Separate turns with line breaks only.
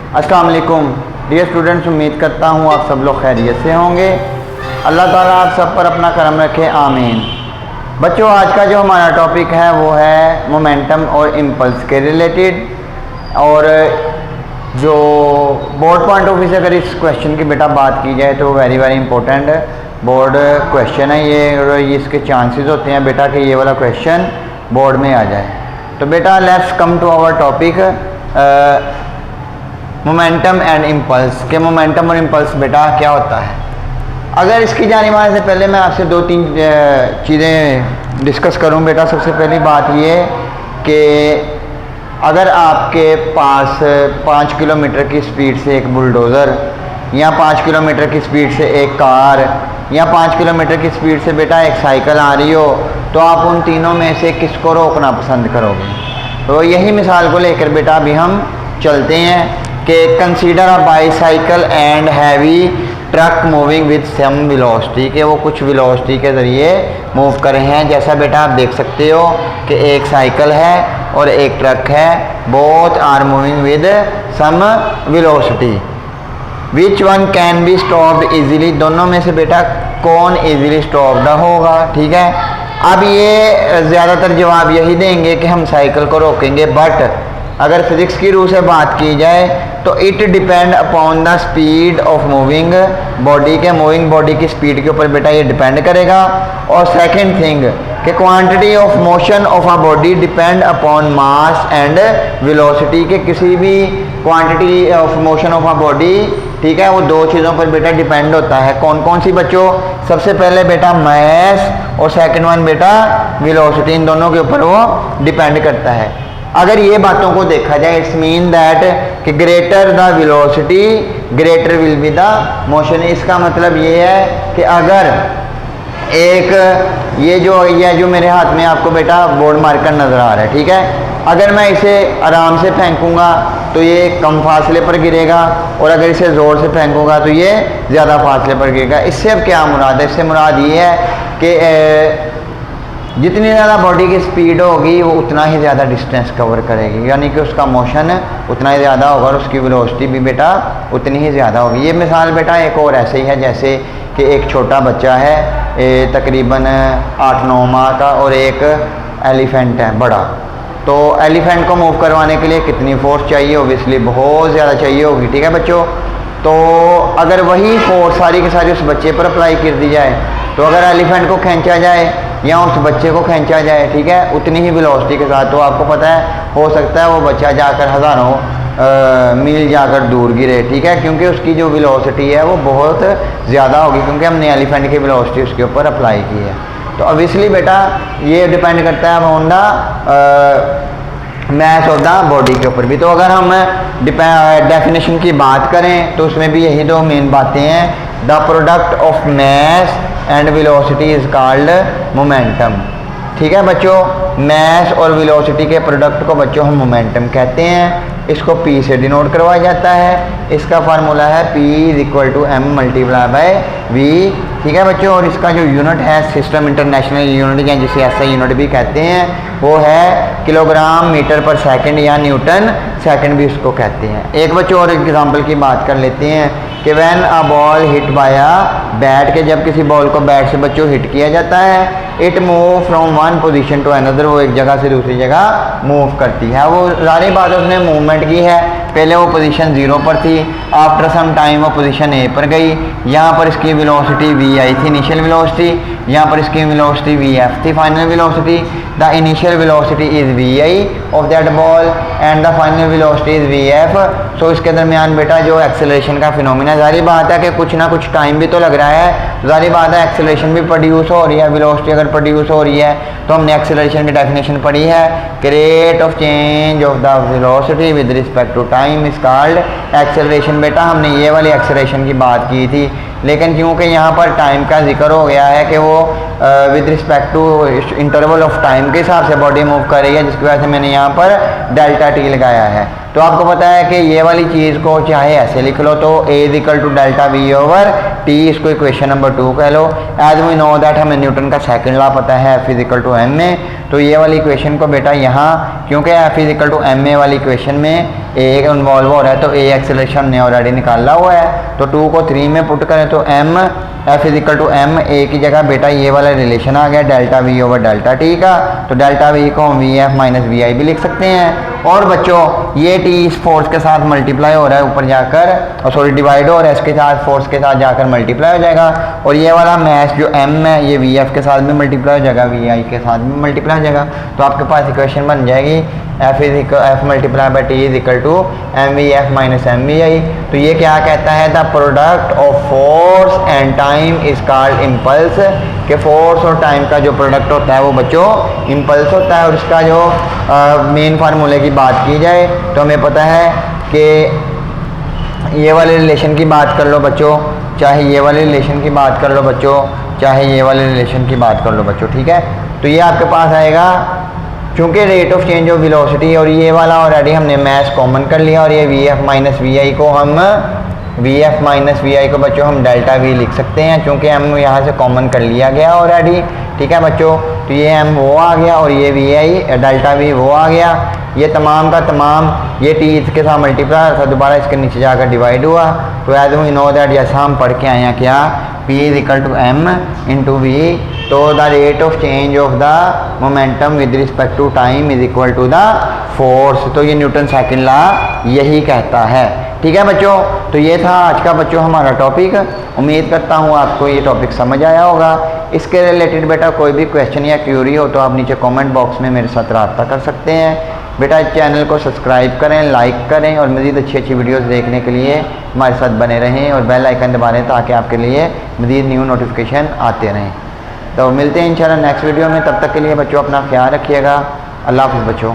अस्सलाम वालेकुम dear students, उम्मीद करता हूँ आप सब लोग खैरियत से होंगे। अल्लाह ताला आप सब पर अपना करम रखे, आमीन। बच्चों, आज का जो हमारा टॉपिक है वो है मोमेंटम और इम्पल्स के रिलेटेड। और जो बोर्ड पॉइंट ऑफ व्यू से अगर इस क्वेश्चन की बेटा बात की जाए तो very very important board question है ये, और इसके चांसेस होते हैं बेटा कि ये वाला क्वेश्चन बोर्ड में आ जाए। तो बेटा let's come to our topic momentum and impulse के। मोमेंटम और इम्पल्स बेटा क्या होता है? अगर इसकी जाने आने से पहले मैं आपसे दो तीन चीज़ें डिस्कस करूं बेटा। सबसे पहली बात ये कि अगर आपके पास 5 किलोमीटर की स्पीड से एक बुलडोज़र या 5 किलोमीटर की स्पीड से एक कार या 5 किलोमीटर की स्पीड से बेटा एक साइकिल आ रही हो, तो आप उन तीनों में से किसको रोकना पसंद करोगे? तो यही मिसाल को लेकर बेटा अभी हम चलते हैं कि consider a bicycle and heavy truck moving with some velocity, के वो कुछ वेलोसिटी के ज़रिए मूव कर रहे हैं। जैसा बेटा आप देख सकते हो कि एक साइकिल है और एक ट्रक है, both are moving with some velocity. Which one can be stopped easily, दोनों में से बेटा कौन इजीली स्टॉप्ड होगा? ठीक है, अब ये ज़्यादातर जवाब यही देंगे कि हम साइकिल को रोकेंगे, बट अगर फिजिक्स की रूल से बात की जाए तो it depend upon the speed of moving body के, मूविंग बॉडी की स्पीड के ऊपर बेटा ये डिपेंड करेगा। और सेकंड थिंग कि quantity of motion of a body depend upon mass and velocity, के किसी भी quantity of motion of a body, ठीक है, वो दो चीज़ों पर बेटा डिपेंड होता है। कौन कौन सी बच्चों? सबसे पहले बेटा मास और सेकंड वन बेटा वेलोसिटी, इन दोनों के ऊपर वो डिपेंड करता है। अगर ये बातों को देखा जाए इट्स मीन दैट कि greater the velocity greater will be the motion. इसका मतलब ये है कि अगर एक ये जो मेरे हाथ में आपको बेटा बोर्ड मार्कर नज़र आ रहा है, ठीक है, अगर मैं इसे आराम से फेंकूंगा तो ये कम फासले पर गिरेगा, और अगर इसे ज़ोर से फेंकूंगा तो ये ज़्यादा फासले पर गिरेगा। इससे अब क्या मुराद है? इससे मुराद ये है कि जितनी ज़्यादा बॉडी की स्पीड होगी वो उतना ही ज़्यादा डिस्टेंस कवर करेगी, यानी कि उसका मोशन उतना ही ज़्यादा होगा और उसकी वेलोसिटी भी बेटा उतनी ही ज़्यादा होगी। ये मिसाल बेटा एक और ऐसे ही है, जैसे कि एक छोटा बच्चा है तकरीबन 8-9 माह का, और एक एलिफेंट है बड़ा। तो एलिफेंट को मूव करवाने के लिए कितनी फोर्स चाहिए? ओबियसली बहुत ज़्यादा चाहिए होगी, ठीक है बच्चों। तो अगर वही फोर्स सारी की सारी उस बच्चे पर अप्लाई कर दी जाए, तो अगर एलिफेंट को खींचा जाए या उस बच्चे को खींचा जाए, ठीक है, उतनी ही वेलोसिटी के साथ, तो आपको पता है हो सकता है वो बच्चा जाकर हज़ारों मील जाकर दूर गिरे, ठीक है, क्योंकि उसकी जो वेलोसिटी है वो बहुत ज़्यादा होगी, क्योंकि हमने एलिफेंट की वेलोसिटी उसके ऊपर अप्लाई की है। तो ऑब्वियसली बेटा ये डिपेंड करता है on the mass of the body के ऊपर भी। तो अगर हम डेफिनेशन की बात करें तो उसमें भी यही दो मेन बातें हैं। The product of mass and velocity is called momentum, ठीक है बच्चों। मैस और वेलोसिटी के प्रोडक्ट को बच्चों हम मोमेंटम कहते हैं। इसको P से डिनोट करवाया जाता है। इसका फार्मूला है P = m × v, ठीक है बच्चों। और इसका जो यूनिट है सिस्टम इंटरनेशनल यूनिट, या जिसे SI यूनिट भी कहते हैं, वो है किलोग्राम मीटर पर सेकंड या न्यूटन सेकंड भी उसको कहते हैं। एक बच्चों और एग्जांपल की बात कर लेते हैं कि when a ball hit by a bat, के जब किसी बॉल को बैट से बच्चों हिट किया जाता है, it move from one position to another, वो एक जगह से दूसरी जगह मूव करती है। वो जारी बात है उसने मूवमेंट की है, पहले वो पोजीशन 0 पर थी, आफ्टर सम टाइम वो पोजीशन A पर गई। यहाँ पर इसकी वेलोसिटी v आई थी, इनिशियल वेलोसिटी, यहाँ पर इसकी वेलोसिटी vf थी, final velocity. The initial velocity is vi of that ball and the final velocity is vf। सो इसके दरमियान बेटा जो एक्सेलरेशन का फिनोमिना, जारी बात है कि कुछ ना कुछ टाइम भी तो लग रहा है, जारी बात है एक्सेलरेशन भी प्रोड्यूस हो रही है, वेलोसिटी अगर प्रोड्यूस हो रही है तो हमने एक्सेलरेशन की डेफिनेशन पढ़ी है कि rate of change of the velocity with respect to time is called acceleration. बेटा हमने ये वाली एक्सेलरेशन की बात की थी, लेकिन क्योंकि यहाँ पर टाइम का जिक्र हो गया है कि वो with respect to interval of time के हिसाब से बॉडी मूव कर रही है, जिसकी वजह से मैंने यहाँ पर डेल्टा टी लगाया है। तो आपको पता है कि ये वाली चीज़ को चाहे ऐसे लिख लो तो A is equal to delta V over T, इसको इक्वेशन नंबर 2 कह लो। एज वी नो दैट हमें न्यूटन का सेकंड लॉ पता है F is equal to M A. तो ये वाली इक्वेशन को बेटा यहाँ, क्योंकि F is equal to M A वाली इक्वेशन में ए इन्वॉल्व हो रहा है तो ए एक्सेलरेशन ने ऑलरेडी निकाला हुआ है। तो 2 को 3 में पुट करें तो M F is equal to M A की जगह बेटा ये वाला रिलेशन आ गया delta V over delta T का। तो डेल्टा वी को हम V F minus V I भी लिख सकते हैं। और बच्चों ये टी इस फोर्स के साथ मल्टीप्लाई हो रहा है ऊपर जाकर, और सॉरी डिवाइड हो रहा है इसके साथ, फोर्स के साथ जाकर मल्टीप्लाई हो जाएगा। और ये वाला मैथ जो एम है ये वी एफ के साथ भी मल्टीप्लाई हो जाएगा, वी आई के साथ भी मल्टीप्लाई हो जाएगा। तो आपके पास इक्वेशन बन जाएगी F multiply by T is equal to M V F minus M V I. तो ये क्या कहता है, the product of force and time is called impulse, कि फोर्स और टाइम का जो प्रोडक्ट होता है वो बच्चों इम्पल्स होता है। और इसका जो मेन फार्मूले की बात की जाए तो हमें पता है कि ये वाले रिलेशन की बात कर लो बच्चों, चाहे ये वाले रिलेशन की बात कर लो बच्चों, चाहे ये वाले रिलेशन की बात कर लो बच्चों, ठीक है। तो ये आपके पास आएगा, चूँकि rate of change of velocity और ये वाला ऑलरेडी हमने मैथ कॉमन कर लिया, और ये वी एफ माइनस वी आई को हम वी एफ माइनस वी आई को बच्चों हम डेल्टा वी लिख सकते हैं, क्योंकि हम यहाँ से कॉमन कर लिया गया ऑलरेडी, ठीक है बच्चों। तो ये एम वो आ गया और ये वी आई डेल्टा वी वो आ गया। ये तमाम का तमाम ये टी इसके साथ मल्टीप्लाई था, दोबारा इसके नीचे जाकर डिवाइड हुआ। तो एज वी नो दैट जैसा हम पढ़ के आए हैं क्या, P is equal to M into V. तो the rate of change of the momentum with respect to time is equal to the force. तो ये न्यूटन सेकंड लॉ यही कहता है, ठीक है बच्चों। तो ये था आज का बच्चों हमारा टॉपिक। उम्मीद करता हूँ आपको ये टॉपिक समझ आया होगा। इसके रिलेटेड बेटा कोई भी क्वेश्चन या क्यूरी हो तो आप नीचे कमेंट बॉक्स में मेरे साथ रब्ता कर सकते हैं। बेटा चैनल को सब्सक्राइब करें, लाइक करें, और मज़ीद अच्छी अच्छी वीडियोस देखने के लिए हमारे साथ बने रहें और बेल आइकन दबा दें ताकि आपके लिए मज़ीद न्यू नोटिफिकेशन आते रहें। तो मिलते हैं इंशाल्लाह नेक्स्ट वीडियो में, तब तक के लिए बच्चों अपना ख्याल रखिएगा। अल्लाह हाफ़िज़ बच्चों।